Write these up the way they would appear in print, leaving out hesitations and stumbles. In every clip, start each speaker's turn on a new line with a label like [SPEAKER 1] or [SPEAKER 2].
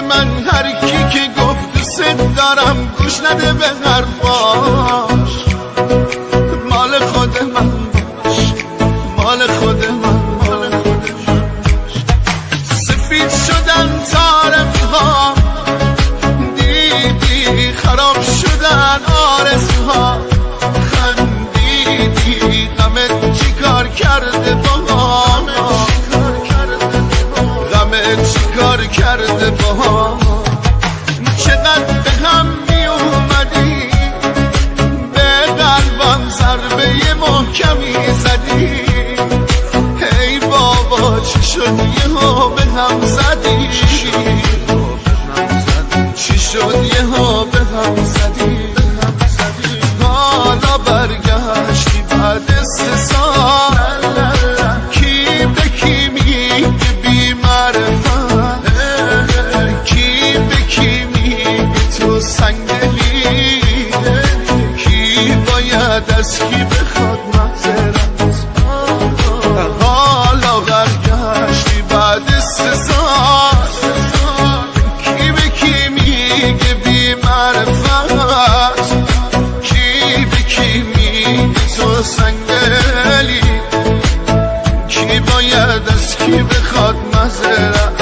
[SPEAKER 1] من هر کی که گفت دوست دارم گوش نده به حرفاش. مال خود من باش، مال خود من، مال خود من. سفید شدن طرفها، دیدی خراب شدن آرزوها. خندیدی غمت چی کار کرده باها، غمت چی کار کرده باها. چقدر به هم می اومدی، به قلبم ضربه محکمی زدی. ای بابا چی شد یهو به هم زدی، چی شد یهو به هم زدی. حالا برگشتی بعد 3 سال، کی به کی میگه بی معرفت، کی به کی میگه تو سنگدلی، کی باید از کی بخواد معذرت. حالا برگشتی بعد 3 سال، کی به کی میگه بی معرفت، کی به کی میگه تو سنگدلی، کی باید از کی بخواد معذرت.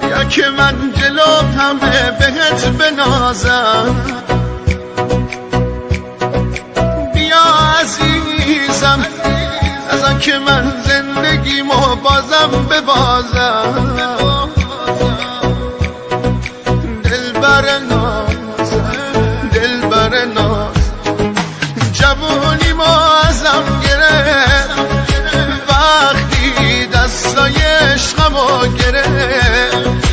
[SPEAKER 1] بیا که من جلو همه بهت بنازم، بیا عزیزم از آن که من زندگیمو بازم ببازم. دلبر ناز، دلبر ناز، جوونیمو ازم گرفت وقتی دستای عشقمو گرفت.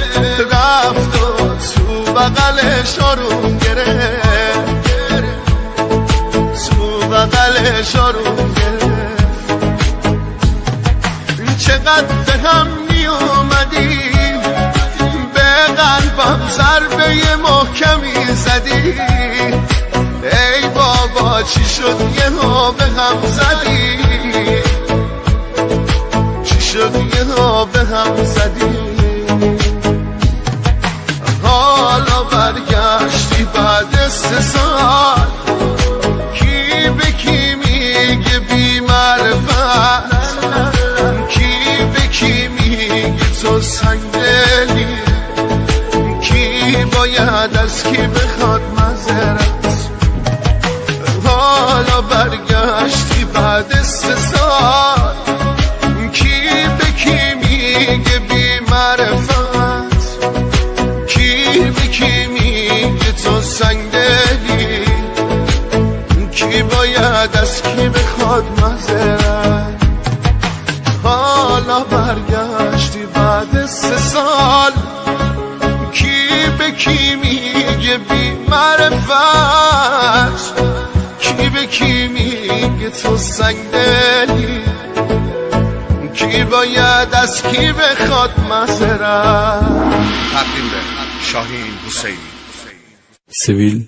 [SPEAKER 1] رفت و تو بغلش آروم گرفت، تو بغلش آروم گرفت. چقدر به هم می اومدی، به قلبم ضربه محکمی زدی. ای بابا چی شد یهو به هم زدی، چی شد یهو به هم زدی. حالا برگشتی بعد 3 سال، کی به کی میگه بی معرفت، کی به کی میگه تو سنگدلی، کی باید از کی بخواد معذرت. حالا برگشتی بعد 3 سال، کی به کی میگه بی معرفت، کی به کی میگه تو سنگدلی، کی باید از کی بخواد معذرت. حالا برگشتی بعد 3 سال، کی به کی میگه بی معرفت، کی به کی میگه تو سنگدلی، کی باید از کی بخواد معذرت.
[SPEAKER 2] تقدیم به شاهین حسینی.
[SPEAKER 3] سویل